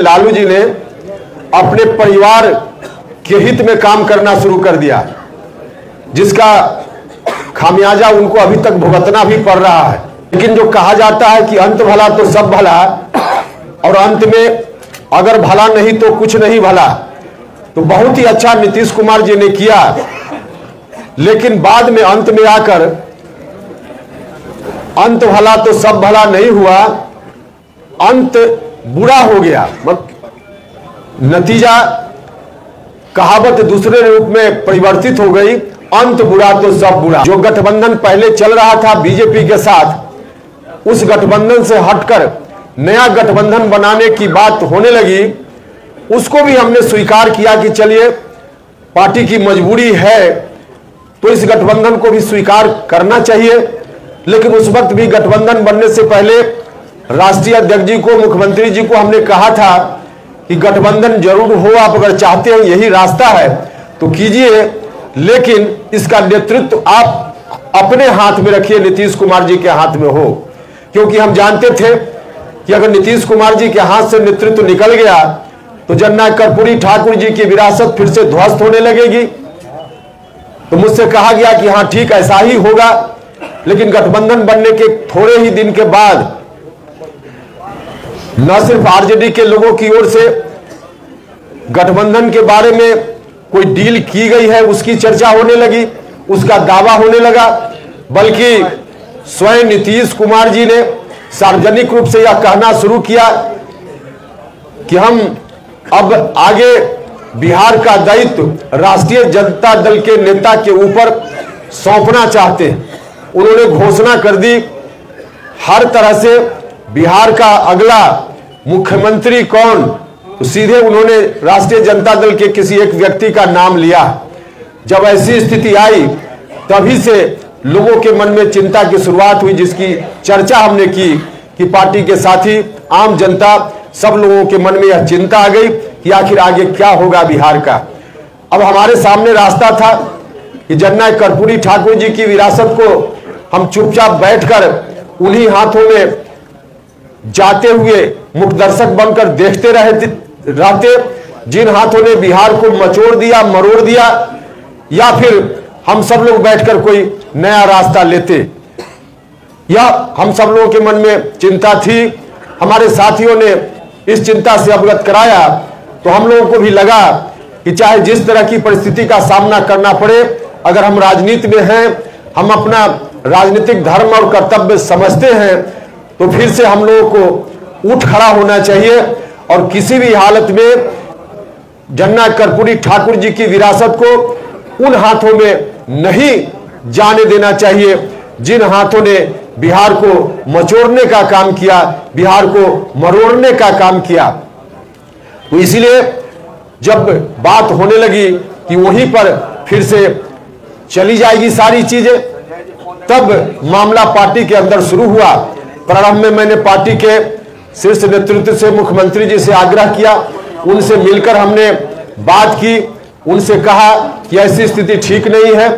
लालू जी ने अपने परिवार के हित में काम करना शुरू कर दिया, जिसका खामियाजा उनको अभी तक भुगतना भी पड़ रहा है। लेकिन जो कहा जाता है कि अंत भला तो सब भला, और अंत में अगर भला नहीं तो कुछ नहीं भला, तो बहुत ही अच्छा नीतीश कुमार जी ने किया। लेकिन बाद में अंत में आकर अंत भला तो सब भला नहीं हुआ, अंत बुरा हो गया। नतीजा कहावत दूसरे रूप में परिवर्तित हो गई, अंत बुरा तो सब बुरा। जो गठबंधन पहले चल रहा था बीजेपी के साथ, उस गठबंधन से हटकर नया गठबंधन बनाने की बात होने लगी। उसको भी हमने स्वीकार किया कि चलिए पार्टी की मजबूरी है तो इस गठबंधन को भी स्वीकार करना चाहिए। लेकिन उस वक्त भी गठबंधन बनने से पहले राष्ट्रीय अध्यक्ष जी को, मुख्यमंत्री जी को हमने कहा था कि गठबंधन जरूर हो, आप अगर चाहते हैं यही रास्ता है तो कीजिए, लेकिन इसका नेतृत्व आप अपने हाथ में रखिए, नीतीश कुमार जी के हाथ में हो। क्योंकि हम जानते थे कि अगर नीतीश कुमार जी के हाथ से नेतृत्व निकल गया तो जननायक कर्पूरी ठाकुर जी की विरासत फिर से ध्वस्त होने लगेगी। तो मुझसे कहा गया कि हाँ ठीक ऐसा ही होगा। लेकिन गठबंधन बनने के थोड़े ही दिन के बाद न सिर्फ आरजेडी के लोगों की ओर से गठबंधन के बारे में कोई डील की गई है उसकी चर्चा होने लगी, उसका दावा होने लगा, बल्कि स्वयं नीतीश कुमार जी ने सार्वजनिक रूप से यह कहना शुरू किया कि हम अब आगे बिहार का दायित्व राष्ट्रीय जनता दल के नेता के ऊपर सौंपना चाहते हैं। उन्होंने घोषणा कर दी, हर तरह से बिहार का अगला मुख्यमंत्री कौन, तो सीधे उन्होंने राष्ट्रीय जनता दल के किसी एक व्यक्ति का नाम लिया। जब ऐसी स्थिति आई तभी से लोगों के मन में चिंता की शुरुआत हुई, जिसकी चर्चा हमने की कि पार्टी के साथी, आम जनता, सब लोगों के मन में यह चिंता आ गई कि आखिर आगे क्या होगा बिहार का। अब हमारे सामने रास्ता था कि जननायक कर्पूरी ठाकुर जी की विरासत को हम चुपचाप बैठकर उन्हीं हाथों में जाते हुए मुखदर्शक बनकर देखते रहते, जिन हाथों ने बिहार को मचोड़ दिया, मरोड़ दिया, या फिर हम सब लोग बैठकर कोई नया रास्ता लेते। यह हम सब लोगों के मन में चिंता थी। हमारे साथियों ने इस चिंता से अवगत कराया तो हम लोगों को भी लगा कि चाहे जिस तरह की परिस्थिति का सामना करना पड़े, अगर हम राजनीति में हैं, हम अपना राजनीतिक धर्म और कर्तव्य समझते हैं, तो फिर से हम लोगों को उठ खड़ा होना चाहिए और किसी भी हालत में जननायक कर्पूरी ठाकुर जी की विरासत को उन हाथों में नहीं जाने देना चाहिए जिन हाथों ने बिहार को मचोड़ने का काम किया, बिहार को मरोड़ने का काम किया। तो इसलिए जब बात होने लगी कि वहीं पर फिर से चली जाएगी सारी चीजें, तब मामला पार्टी के अंदर शुरू हुआ। प्रारंभ में मैंने पार्टी के शीर्ष नेतृत्व से, मुख्यमंत्री जी से आग्रह किया, उनसे मिलकर हमने बात की, उनसे कहा कि ऐसी स्थिति ठीक नहीं है।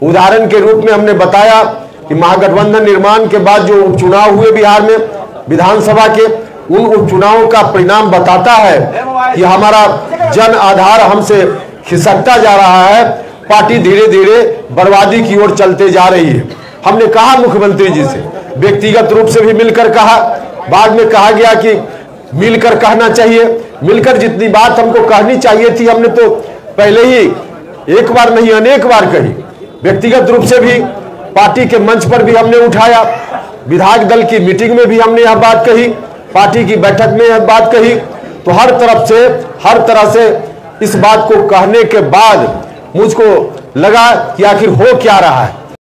उदाहरण के रूप में हमने बताया कि महागठबंधन निर्माण के बाद जो उपचुनाव हुए बिहार में विधानसभा के, उन उपचुनावों का परिणाम बताता है कि हमारा जन आधार हमसे खिसकता जा रहा है, पार्टी धीरे धीरे बर्बादी की ओर चलते जा रही है। हमने कहा मुख्यमंत्री जी से, व्यक्तिगत रूप से भी मिलकर कहा, बाद में कहा गया कि मिलकर कहना चाहिए। मिलकर जितनी बात हमको कहनी चाहिए थी हमने तो पहले ही एक बार नहीं अनेक बार कही। व्यक्तिगत रूप से भी पार्टी के मंच पर भी हमने उठाया, विधायक दल की मीटिंग में भी हमने यह बात कही, पार्टी की बैठक में यह बात कही। तो हर तरफ से, हर तरह से इस बात को कहने के बाद मुझको लगा कि आखिर हो क्या रहा है।